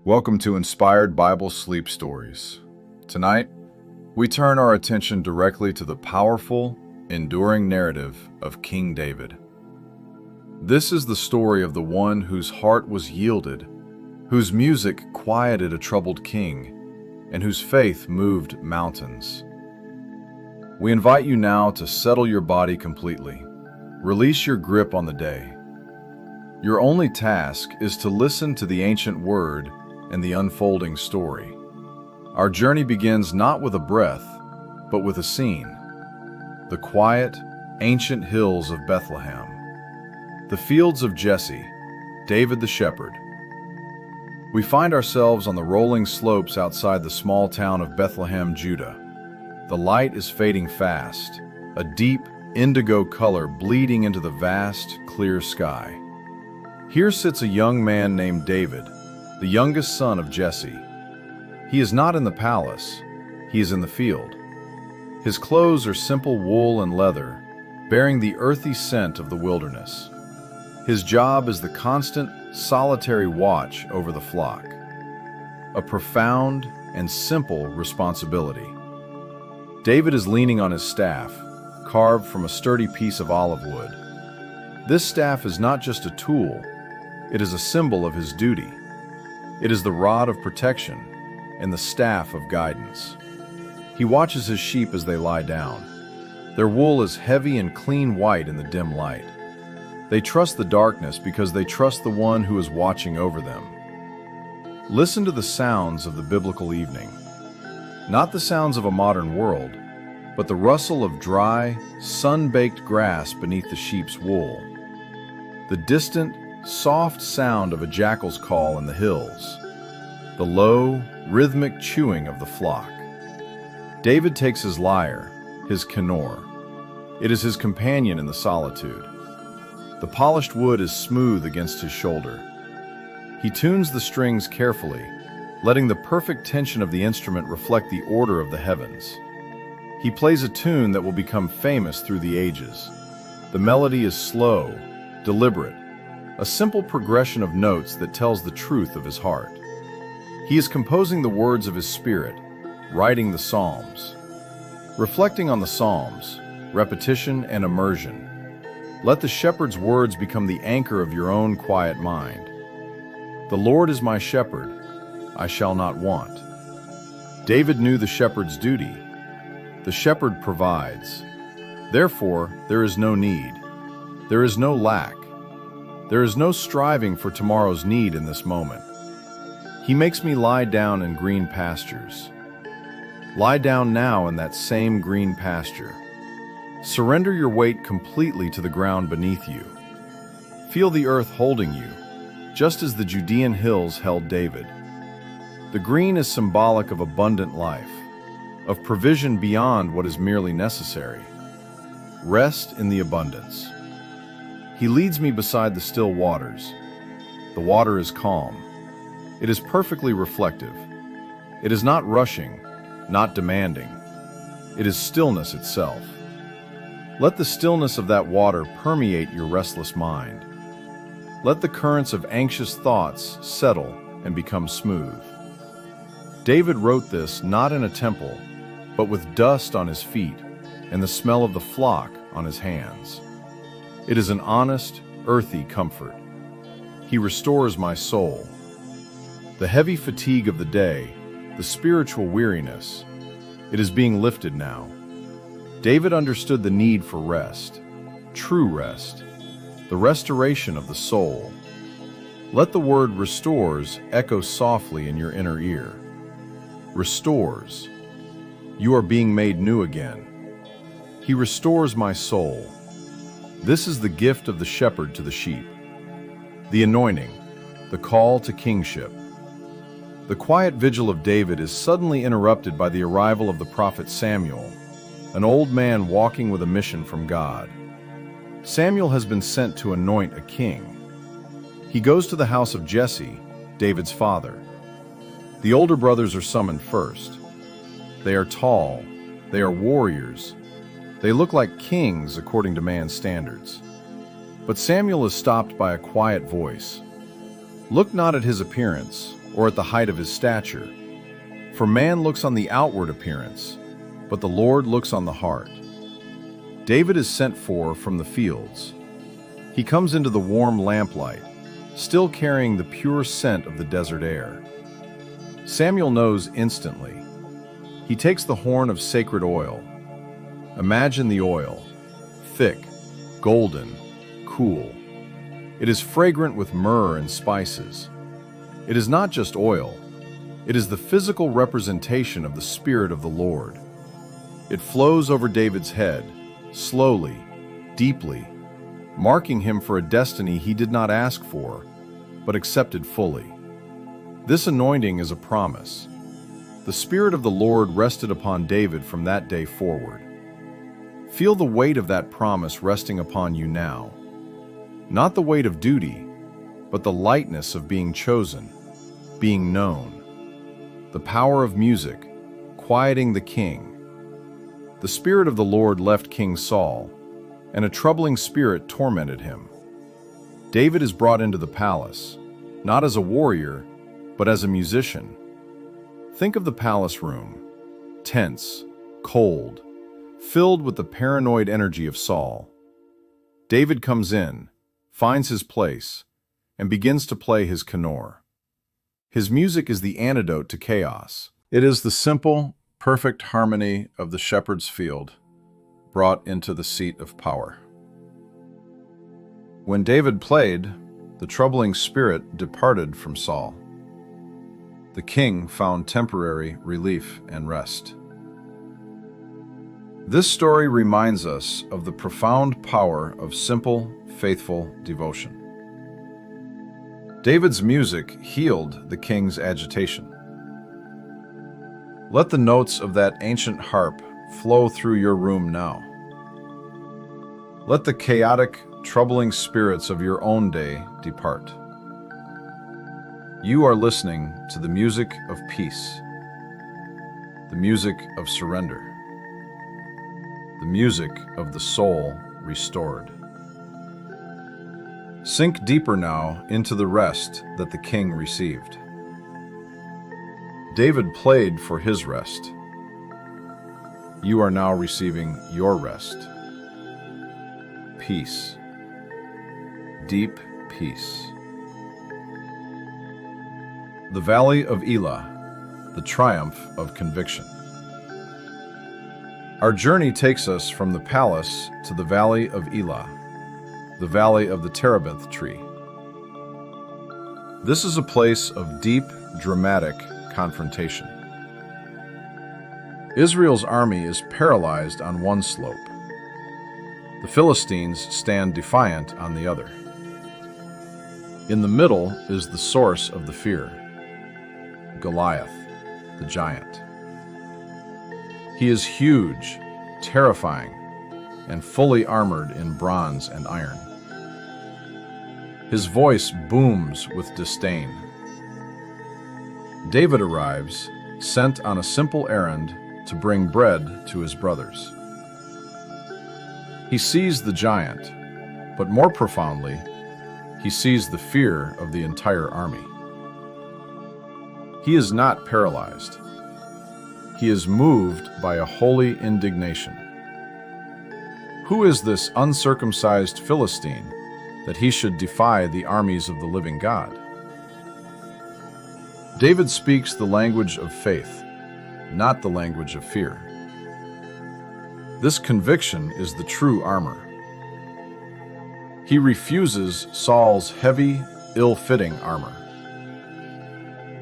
Welcome to Inspired Bible Sleep Stories. Tonight, we turn our attention directly to the powerful, enduring narrative of King David. This is the story of the one whose heart was yielded, whose music quieted a troubled king, and whose faith moved mountains. We invite you now to settle your body completely. Release your grip on the day. Your only task is to listen to the ancient word and the unfolding story. Our journey begins not with a breath, but with a scene. The quiet, ancient hills of Bethlehem. The fields of Jesse, David the shepherd. We find ourselves on the rolling slopes outside the small town of Bethlehem, Judah. The light is fading fast, a deep indigo color bleeding into the vast, clear sky. Here sits a young man named David, the youngest son of Jesse. He is not in the palace, he is in the field. His clothes are simple wool and leather, bearing the earthy scent of the wilderness. His job is the constant, solitary watch over the flock. A profound and simple responsibility. David is leaning on his staff, carved from a sturdy piece of olive wood. This staff is not just a tool, it is a symbol of his duty. It is the rod of protection and the staff of guidance. He watches his sheep as they lie down. Their wool is heavy and clean white in the dim light. They trust the darkness because they trust the one who is watching over them. Listen to the sounds of the biblical evening. Not the sounds of a modern world, but the rustle of dry, sun-baked grass beneath the sheep's wool. The distant, soft sound of a jackal's call in the hills. The low, rhythmic chewing of the flock. David takes his lyre, his kinnor. It is his companion in the solitude. The polished wood is smooth against his shoulder. He tunes the strings carefully, letting the perfect tension of the instrument reflect the order of the heavens. He plays a tune that will become famous through the ages. The melody is slow, deliberate, a simple progression of notes that tells the truth of his heart. He is composing the words of his spirit, writing the Psalms. Reflecting on the Psalms, repetition and immersion. Let the shepherd's words become the anchor of your own quiet mind. The Lord is my shepherd, I shall not want. David knew the shepherd's duty. The shepherd provides. Therefore, there is no need. There is no lack. There is no striving for tomorrow's need in this moment. He makes me lie down in green pastures. Lie down now in that same green pasture. Surrender your weight completely to the ground beneath you. Feel the earth holding you, just as the Judean hills held David. The green is symbolic of abundant life, of provision beyond what is merely necessary. Rest in the abundance. He leads me beside the still waters. The water is calm. It is perfectly reflective. It is not rushing, not demanding. It is stillness itself. Let the stillness of that water permeate your restless mind. Let the currents of anxious thoughts settle and become smooth. David wrote this not in a temple, but with dust on his feet and the smell of the flock on his hands. It is an honest, earthy comfort. He restores my soul. The heavy fatigue of the day, the spiritual weariness, it is being lifted now. David understood the need for rest, true rest, the restoration of the soul. Let the word restores echo softly in your inner ear. Restores. You are being made new again. He restores my soul. This is the gift of the shepherd to the sheep. The anointing, the call to kingship. The quiet vigil of David is suddenly interrupted by the arrival of the prophet Samuel, an old man walking with a mission from God. Samuel has been sent to anoint a king. He goes to the house of Jesse, David's father. The older brothers are summoned first. They are tall, they are warriors, they look like kings according to man's standards. But Samuel is stopped by a quiet voice. Look not at his appearance or at the height of his stature. For man looks on the outward appearance, but the Lord looks on the heart. David is sent for from the fields. He comes into the warm lamplight, still carrying the pure scent of the desert air. Samuel knows instantly. He takes the horn of sacred oil. Imagine the oil, thick, golden, cool. It is fragrant with myrrh and spices. It is not just oil. It is the physical representation of the Spirit of the Lord. It flows over David's head, slowly, deeply, marking him for a destiny he did not ask for, but accepted fully. This anointing is a promise. The Spirit of the Lord rested upon David from that day forward. Feel the weight of that promise resting upon you now. Not the weight of duty, but the lightness of being chosen, being known. The power of music, quieting the king. The Spirit of the Lord left King Saul, and a troubling spirit tormented him. David is brought into the palace, not as a warrior, but as a musician. Think of the palace room, tense, cold, filled with the paranoid energy of Saul. David comes in, finds his place, and begins to play his kinnor. His music is the antidote to chaos. It is the simple, perfect harmony of the shepherd's field, brought into the seat of power. When David played, the troubling spirit departed from Saul. The king found temporary relief and rest. This story reminds us of the profound power of simple, faithful devotion. David's music healed the king's agitation. Let the notes of that ancient harp flow through your room now. Let the chaotic, troubling spirits of your own day depart. You are listening to the music of peace, the music of surrender, the music of the soul restored. Sink deeper now into the rest that the king received. David played for his rest. You are now receiving your rest. Peace. Deep peace. The Valley of Elah, the triumph of conviction. Our journey takes us from the palace to the Valley of Elah, the Valley of the Terebinth tree. This is a place of deep, dramatic confrontation. Israel's army is paralyzed on one slope. The Philistines stand defiant on the other. In the middle is the source of the fear, Goliath, the giant. He is huge, terrifying, and fully armored in bronze and iron. His voice booms with disdain. David arrives, sent on a simple errand to bring bread to his brothers. He sees the giant, but more profoundly, he sees the fear of the entire army. He is not paralyzed. He is moved by a holy indignation. Who is this uncircumcised Philistine that he should defy the armies of the living God? David speaks the language of faith, not the language of fear. This conviction is the true armor. He refuses Saul's heavy, ill-fitting armor.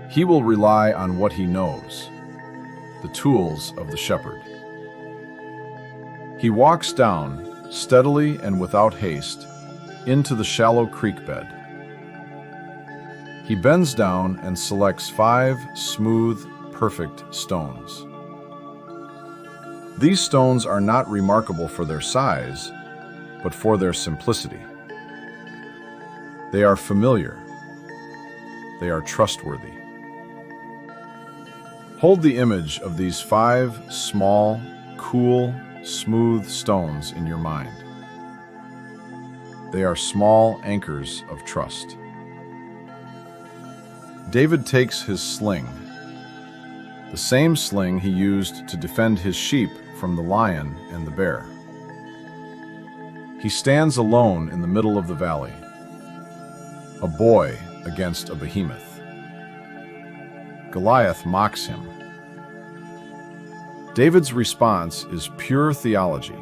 He will rely on what he knows, the tools of the shepherd. He walks down, steadily and without haste, into the shallow creek bed. He bends down and selects 5 smooth, perfect stones. These stones are not remarkable for their size, but for their simplicity. They are familiar. They are trustworthy. Hold the image of these 5 small, cool, smooth stones in your mind. They are small anchors of trust. David takes his sling, the same sling he used to defend his sheep from the lion and the bear. He stands alone in the middle of the valley, a boy against a behemoth. Goliath mocks him. David's response is pure theology,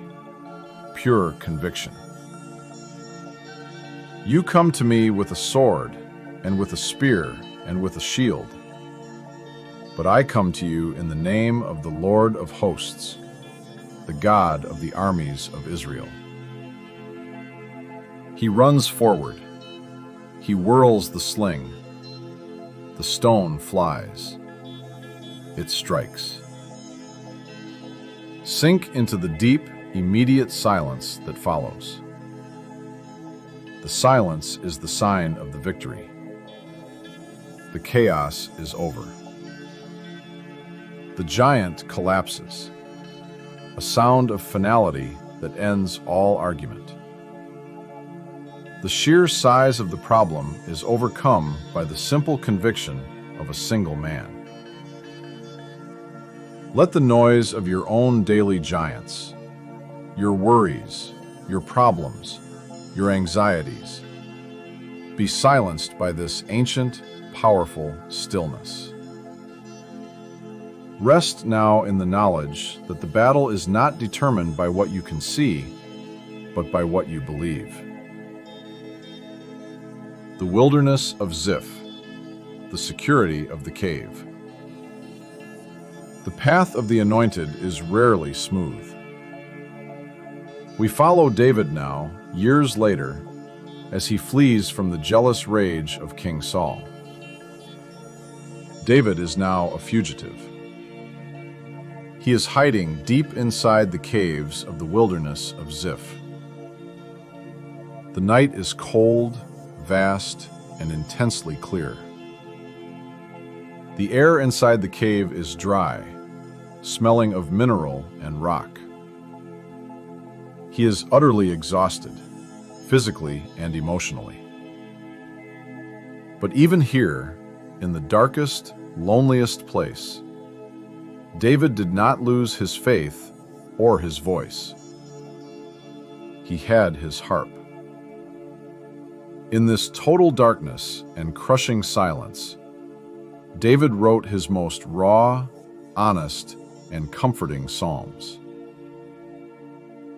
pure conviction. You come to me with a sword, and with a spear, and with a shield. But I come to you in the name of the Lord of hosts, the God of the armies of Israel. He runs forward. He whirls the sling. The stone flies. It strikes. Sink into the deep, immediate silence that follows. The silence is the sign of the victory. The chaos is over. The giant collapses, a sound of finality that ends all argument. The sheer size of the problem is overcome by the simple conviction of a single man. Let the noise of your own daily giants, your worries, your problems, your anxieties, be silenced by this ancient, powerful stillness. Rest now in the knowledge that the battle is not determined by what you can see, but by what you believe. The wilderness of Ziph, the security of the cave. The path of the anointed is rarely smooth. We follow David now, years later, as he flees from the jealous rage of King Saul. David is now a fugitive. He is hiding deep inside the caves of the wilderness of Ziph. The night is cold, vast, and intensely clear. The air inside the cave is dry, smelling of mineral and rock. He is utterly exhausted, physically and emotionally. But even here, in the darkest, loneliest place, David did not lose his faith or his voice. He had his harp. In this total darkness and crushing silence, David wrote his most raw, honest, and comforting psalms.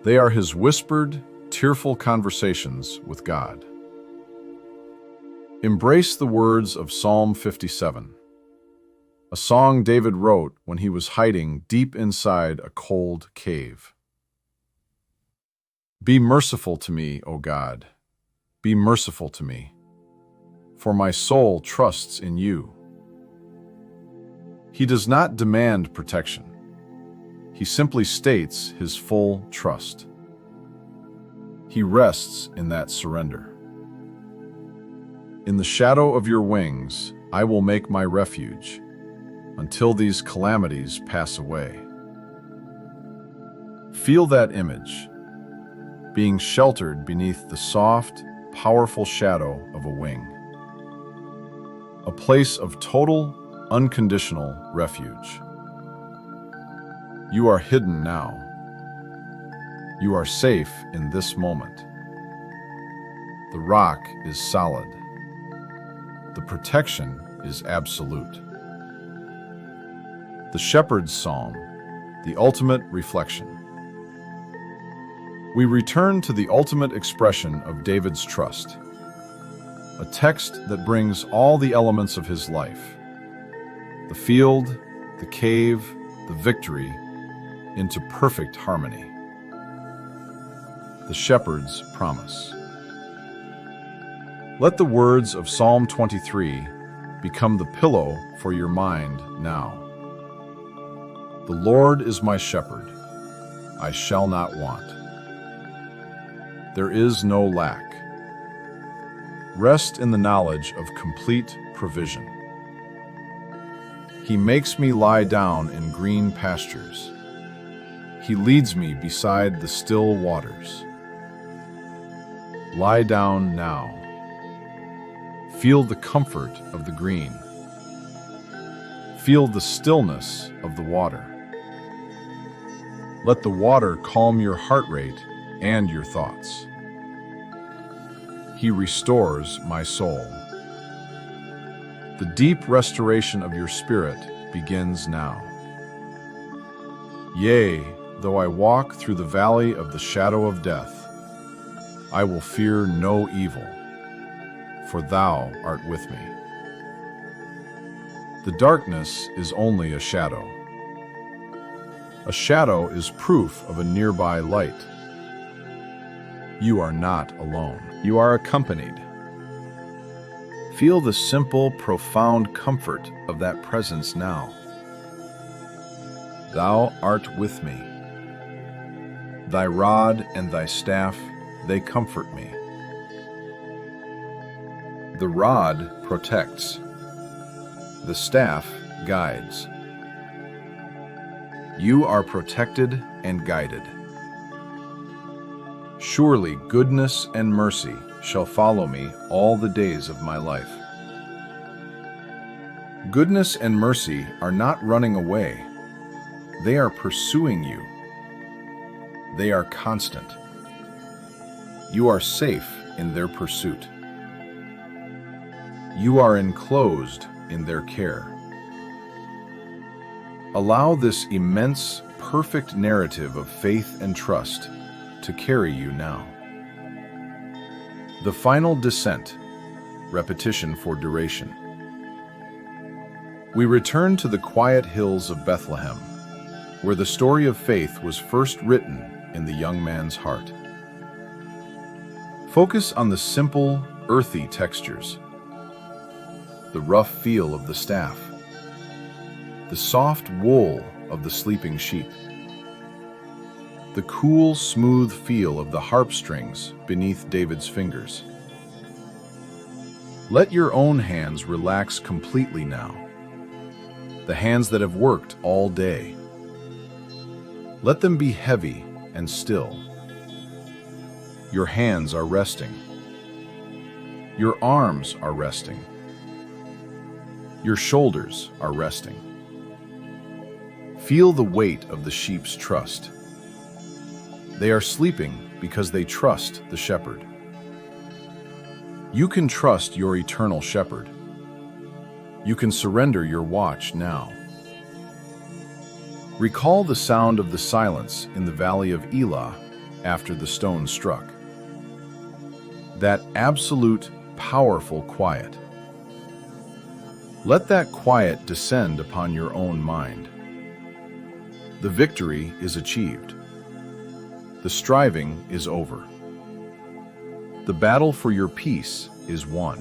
They are his whispered, tearful conversations with God. Embrace the words of Psalm 57, a song David wrote when he was hiding deep inside a cold cave. Be merciful to me, O God. Be merciful to me, for my soul trusts in you. He does not demand protection. He simply states his full trust. He rests in that surrender. In the shadow of your wings, I will make my refuge until these calamities pass away. Feel that image, being sheltered beneath the soft, powerful shadow of a wing. A place of total, unconditional refuge. You are hidden now. You are safe in this moment. The rock is solid. The protection is absolute. The Shepherd's Psalm, the ultimate reflection. We return to the ultimate expression of David's trust, a text that brings all the elements of his life, the field, the cave, the victory, into perfect harmony. The Shepherd's Promise. Let the words of Psalm 23 become the pillow for your mind now. The Lord is my shepherd. I shall not want. There is no lack. Rest in the knowledge of complete provision. He makes me lie down in green pastures. He leads me beside the still waters. Lie down now. Feel the comfort of the green. Feel the stillness of the water. Let the water calm your heart rate and your thoughts. He restores my soul. The deep restoration of your spirit begins now. Yea, though I walk through the valley of the shadow of death, I will fear no evil, for thou art with me. The darkness is only a shadow. A shadow is proof of a nearby light. You are not alone. You are accompanied. Feel the simple, profound comfort of that presence now. Thou art with me. Thy rod and thy staff, they comfort me. The rod protects. The staff guides. You are protected and guided. Surely goodness and mercy shall follow me all the days of my life. Goodness and mercy are not running away. They are pursuing you. They are constant. You are safe in their pursuit. You are enclosed in their care. Allow this immense, perfect narrative of faith and trust to carry you now. The final descent, repetition for duration. We return to the quiet hills of Bethlehem, where the story of faith was first written in the young man's heart. Focus on the simple, earthy textures, the rough feel of the staff, the soft wool of the sleeping sheep, the cool, smooth feel of the harp strings beneath David's fingers. Let your own hands relax completely now, the hands that have worked all day. Let them be heavy and still. Your hands are resting. Your arms are resting. Your shoulders are resting. Feel the weight of the sheep's trust. They are sleeping because they trust the shepherd. You can trust your eternal shepherd. You can surrender your watch now. Recall the sound of the silence in the valley of Elah after the stone struck. That absolute, powerful quiet. Let that quiet descend upon your own mind. The victory is achieved. The striving is over. The battle for your peace is won.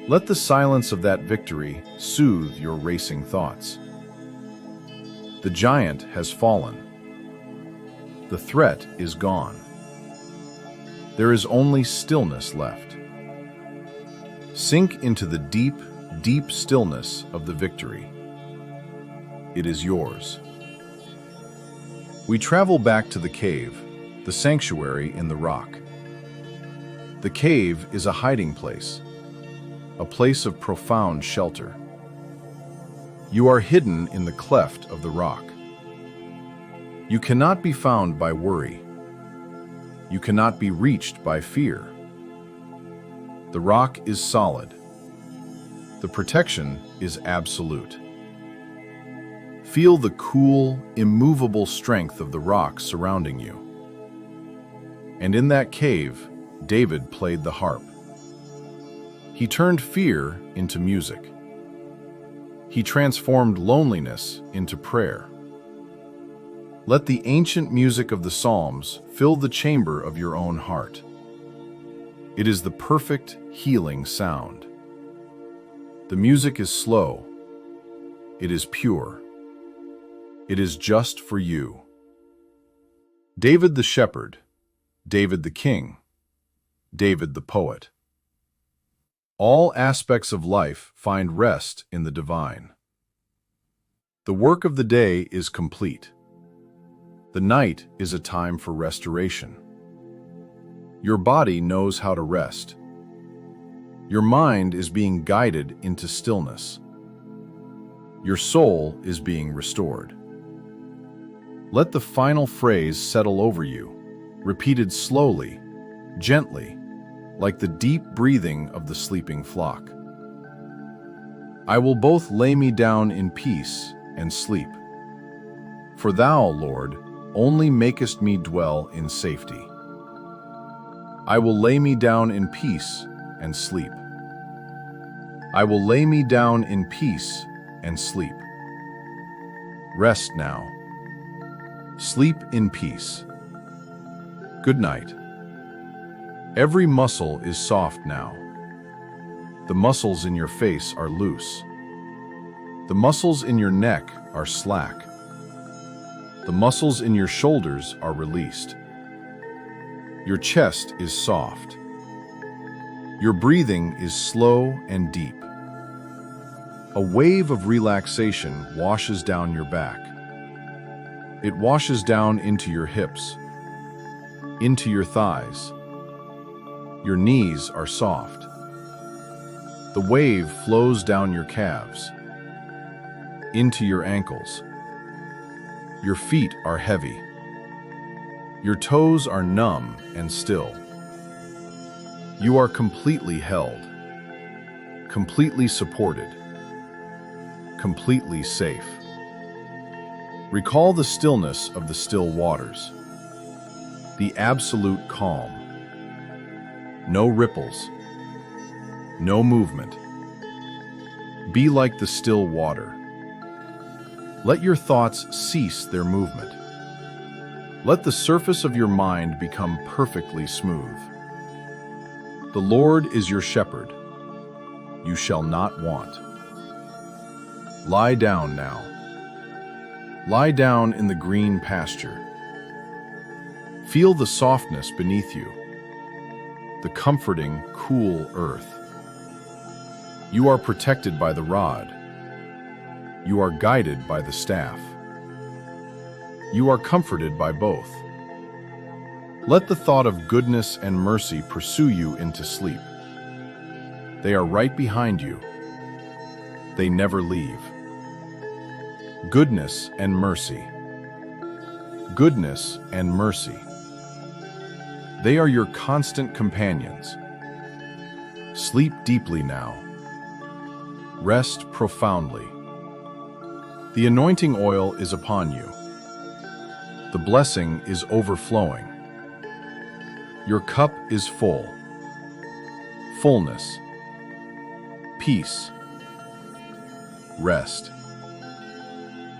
Let the silence of that victory soothe your racing thoughts. The giant has fallen. The threat is gone. There is only stillness left. Sink into the deep, deep stillness of the victory. It is yours. We travel back to the cave, the sanctuary in the rock. The cave is a hiding place, a place of profound shelter. You are hidden in the cleft of the rock. You cannot be found by worry. You cannot be reached by fear. The rock is solid. The protection is absolute. Feel the cool, immovable strength of the rock surrounding you. And in that cave, David played the harp. He turned fear into music. He transformed loneliness into prayer. Let the ancient music of the Psalms fill the chamber of your own heart. It is the perfect healing sound. The music is slow. It is pure. It is just for you. David the shepherd, David the king, David the poet. All aspects of life find rest in the divine. The work of the day is complete. The night is a time for restoration. Your body knows how to rest. Your mind is being guided into stillness. Your soul is being restored. Let the final phrase settle over you, repeated slowly, gently, like the deep breathing of the sleeping flock. I will both lay me down in peace and sleep. For thou, Lord, only makest me dwell in safety. I will lay me down in peace and sleep. I will lay me down in peace and sleep. Rest now. Sleep in peace. Good night. Every muscle is soft now. The muscles in your face are loose. The muscles in your neck are slack. The muscles in your shoulders are released. Your chest is soft. Your breathing is slow and deep. A wave of relaxation washes down your back. It washes down into your hips, into your thighs. Your knees are soft. The wave flows down your calves, into your ankles. Your feet are heavy. Your toes are numb and still. You are completely held, completely supported, completely safe. Recall the stillness of the still waters, the absolute calm. No ripples, no movement. Be like the still water. Let your thoughts cease their movement. Let the surface of your mind become perfectly smooth. The Lord is your shepherd. You shall not want. Lie down now. Lie down in the green pasture. Feel the softness beneath you, the comforting, cool earth. You are protected by the rod. You are guided by the staff. You are comforted by both. Let the thought of goodness and mercy pursue you into sleep. They are right behind you. They never leave. Goodness and mercy. Goodness and mercy. They are your constant companions. Sleep deeply now. Rest profoundly. The anointing oil is upon you. The blessing is overflowing. Your cup is full. Fullness. Peace. Rest.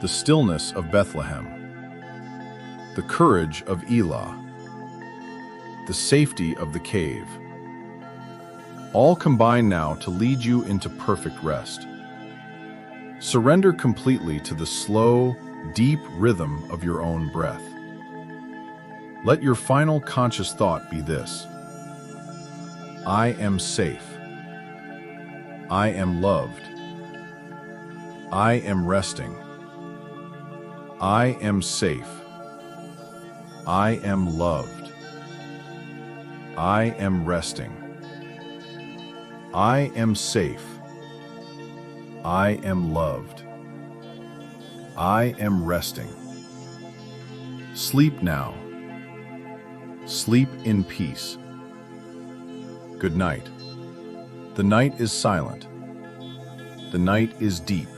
The stillness of Bethlehem. The courage of Elah. The safety of the cave. All combine now to lead you into perfect rest. Surrender completely to the slow, deep rhythm of your own breath. Let your final conscious thought be this: I am safe. I am loved. I am resting. I am safe. I am loved. I am resting. I am safe. I am loved. I am resting. Sleep now. Sleep in peace. Good night. The night is silent. The night is deep.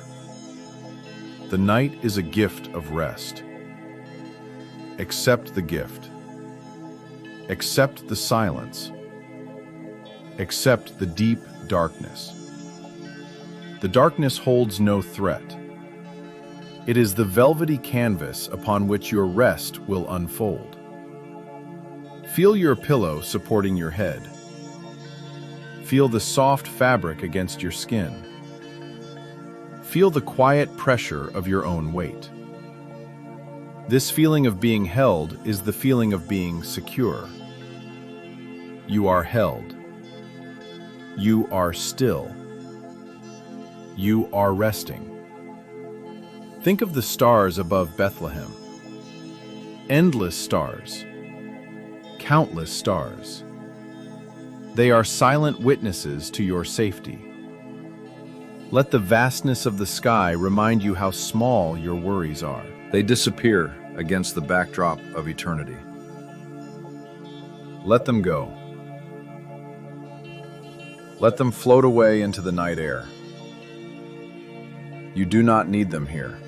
The night is a gift of rest. Accept the gift. Accept the silence. Accept the deep darkness. The darkness holds no threat. It is the velvety canvas upon which your rest will unfold. Feel your pillow supporting your head. Feel the soft fabric against your skin. Feel the quiet pressure of your own weight. This feeling of being held is the feeling of being secure. You are held. You are still. You are resting. Think of the stars above Bethlehem. Endless stars. Countless stars. They are silent witnesses to your safety. Let the vastness of the sky remind you how small your worries are. They disappear against the backdrop of eternity. Let them go. Let them float away into the night air. You do not need them here.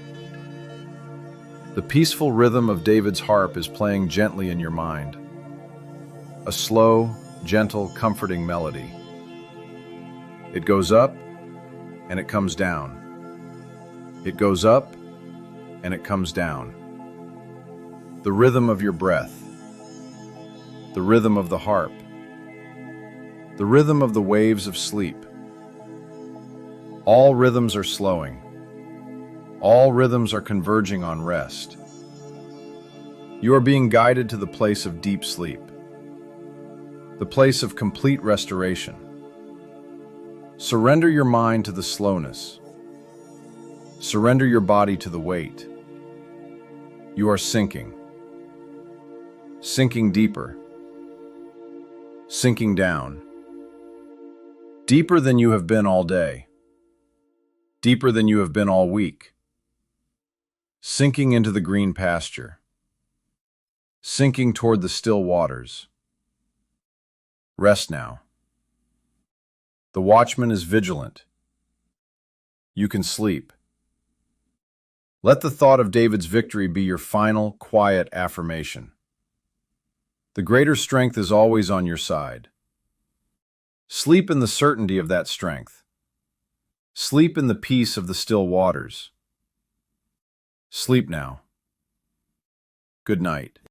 The peaceful rhythm of David's harp is playing gently in your mind. A slow, gentle, comforting melody. It goes up and it comes down. It goes up and it comes down. The rhythm of your breath. The rhythm of the harp. The rhythm of the waves of sleep. All rhythms are slowing. All rhythms are converging on rest. You are being guided to the place of deep sleep, the place of complete restoration. Surrender your mind to the slowness. Surrender your body to the weight. You are sinking. Sinking deeper. Sinking down. Deeper than you have been all day. Deeper than you have been all week. Sinking into the green pasture. Sinking toward the still waters. Rest now. The watchman is vigilant. You can sleep. Let the thought of David's victory be your final, quiet affirmation. The greater strength is always on your side. Sleep in the certainty of that strength. Sleep in the peace of the still waters. Sleep now. Good night.